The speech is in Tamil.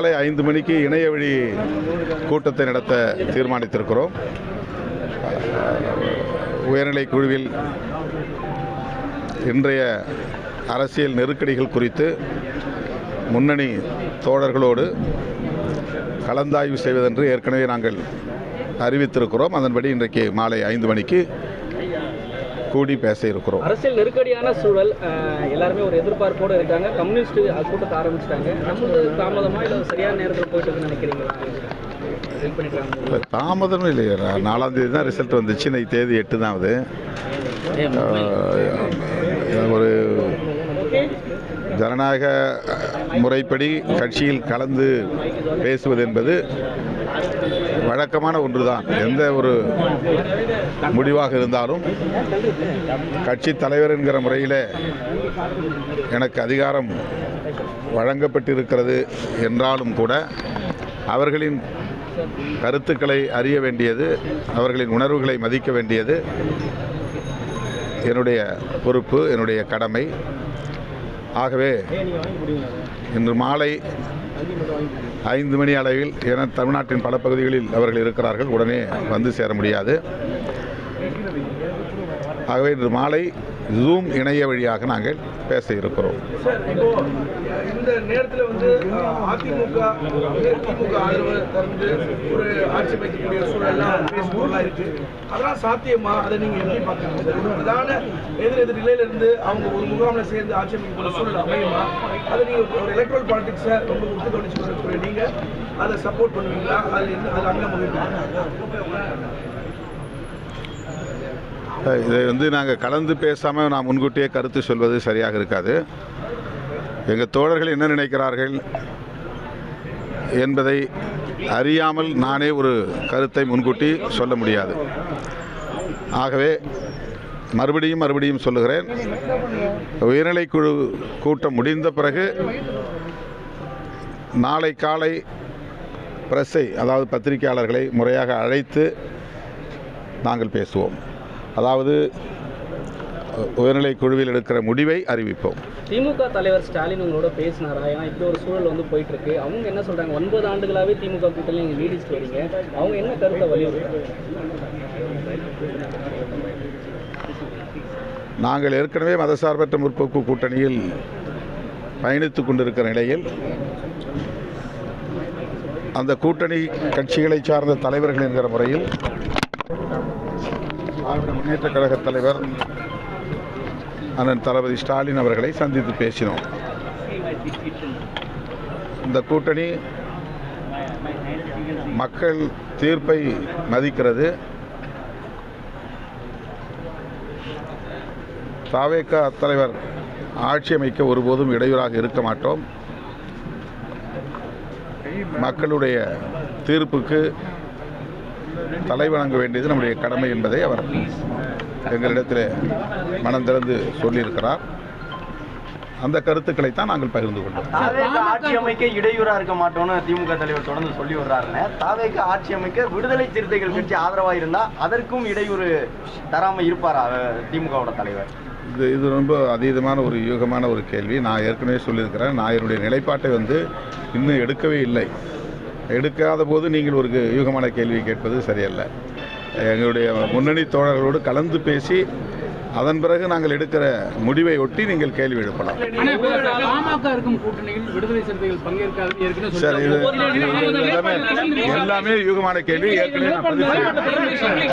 மாலை 5 மணிக்கு இணைய வழி கூட்டத்தை நடத்த தீர்மானித்திருக்கிறோம். உயர்நிலை குழுவில் இன்றைய அரசியல் நெருக்கடிகள் குறித்து முன்னணி தோழர்களோடு கலந்தாய்வு செய்வதென்று ஏற்கனவே நாங்கள் அறிவித்திருக்கிறோம். அதன்படி இன்றைக்கு மாலை 5 மணிக்கு கூடி பேச இருக்கிறோம். அரசியல் நெருக்கடியான சூழல், எல்லாருமே ஒரு எதிர்பார்ப்போடு இருக்காங்க. கம்யூனிஸ்ட் கூட்டத்தை ஆரம்பிச்சிட்டாங்க. நம்மளது தாமதமாக இல்லை சரியான நேரத்தில் போயிட்டு நினைக்கிறீங்களா? தாமதம் இல்லையா, 4ஆம் தேதி தான் ரிசல்ட் வந்துச்சு. இன்னைக்கு தேதி 8 தான் ஆகுது. ஒரு ஜனநாயக முறைப்படி கட்சியில் கலந்து பேசுவது என்பது வழக்கமான ஒன்றுதான். எந்த ஒரு முடிவாக இருந்தாலும் கட்சி தலைவர் என்கிற முறையில் எனக்கு அதிகாரம் வழங்கப்பட்டிருக்கிறது என்றாலும் கூட அவர்களின் கருத்துக்களை அறிய வேண்டியது, அவர்களின் உணர்வுகளை மதிக்க வேண்டியது என்னுடைய பொறுப்பு, என்னுடைய கடமை. ஆகவே இன்று மாலை 5 மணி அளவில், என தமிழ்நாட்டின் பல பகுதிகளில் அவர்கள் இருக்கிறார்கள், உடனே வந்து சேர முடியாது. ஆகவே இன்று மாலை ஜூம் இணைய வழியாக நாங்கள் பேச இருக்கிறோம். இந்த நேரத்தில் அதிமுக ஆதரவு தந்து ஒரு ஆட்சி அமைக்கக்கூடிய சூழல்லாம் பேசுபொருளாக இருக்கு. அதெல்லாம் சாத்தியமா? அதை நீங்க எப்படி பார்க்கணும்? பிரதான எதிர் நிலையிலிருந்து அவங்க ஒரு முகாமில் சேர்ந்து ஆட்சி அமைக்கக்கூடிய சூழல் அமையுமா? அதை நீங்க ஒரு எலக்ட்ரல் பாலிடிக்ஸை ரொம்ப உத்து கவனிச்சு கொண்டிருக்கிற நீங்க அதை சப்போர்ட் பண்ணுவீங்களா? அது அங்கே இதை நாங்கள் கலந்து பேசாமல் நான் முன்கூட்டியே கருத்து சொல்வது சரியாக இருக்காது. எங்கள் தோழர்கள் என்ன நினைக்கிறார்கள் என்பதை அறியாமல் நானே ஒரு கருத்தை முன்கூட்டி சொல்ல முடியாது. ஆகவே மறுபடியும் சொல்லுகிறேன், உயர்நிலைக்குழு கூட்டம் முடிந்த பிறகு நாளை காலை பிரஸ்ஸை, அதாவது பத்திரிகையாளர்களை முறையாக அழைத்து நாங்கள் பேசுவோம். அதாவது உயர்நிலை குழுவில் எடுக்கிற முடிவை அறிவிப்போம். திமுக தலைவர் ஸ்டாலின் உங்களோட பேசினாரா? ஏன்னா இப்படி ஒரு சூழல் போயிட்டு இருக்கு. அவங்க என்ன சொல்றாங்க? 9 ஆண்டுகளாகவே திமுக கூட்டணி நீங்கள் நீடிச்சுட்டு வரீங்க. அவங்க என்ன கருத்தை வலியுறுத்துறாங்க? நாங்கள் ஏற்கனவே மதசார்பற்ற முற்போக்கு கூட்டணியில் பயணித்துக் கொண்டிருக்கிற நிலையில் அந்த கூட்டணி கட்சிகளை சார்ந்த தலைவர்கள் என்கிற முறையில் திராவிட முன்னேற்ற கழக தலைவர் அண்ணன் தளபதி ஸ்டாலின் அவர்களை சந்தித்து பேசினோம். இந்த கூட்டணி மக்கள் தீர்ப்பை மதிக்கிறது. தவேக தலைவர் ஆட்சி அமைக்க ஒருபோதும் இடையூறாக இருக்க மாட்டோம். மக்களுடைய தீர்ப்புக்கு தலைவணங்க வேண்டியது நம்முடைய கடமை என்பதை அவர் எங்களிடத்தில் மனம் திறந்து சொல்லியிருக்கிறார். அந்த கருத்துக்களை தான் நாங்கள் பகிர்ந்து கொண்டோம். ஆட்சி அமைக்க இடையூறா இருக்க மாட்டோம்னு திமுக தலைவர் தொடர்ந்து சொல்லி வர்றாருன்னு, தாவேக ஆட்சி அமைக்க விடுதலை சிறுத்தைகள் கட்சி ஆதரவாக இருந்தா அதற்கும் இடையூறு தராம இருப்பாரா திமுகவோட தலைவர்? இது ரொம்ப அதீதமான ஒரு யூகமான ஒரு கேள்வி. நான் ஏற்கனவே சொல்லியிருக்கிறேன், நான் என்னுடைய நிலைப்பாட்டை இன்னும் எடுக்கவே இல்லை. எடுக்காத போது நீங்கள் ஒரு யூகமான கேள்வி கேட்பது சரியல்ல. எங்களுடைய முன்னணி தோழர்களோடு கலந்து பேசி அதன் பிறகு நாங்கள் எடுக்கிற முடிவை ஒட்டி நீங்கள் கேள்வி எழுப்பலாம். சார், இது எல்லாமே யூகமான கேள்வி. ஏற்கனவே நான் பதிவு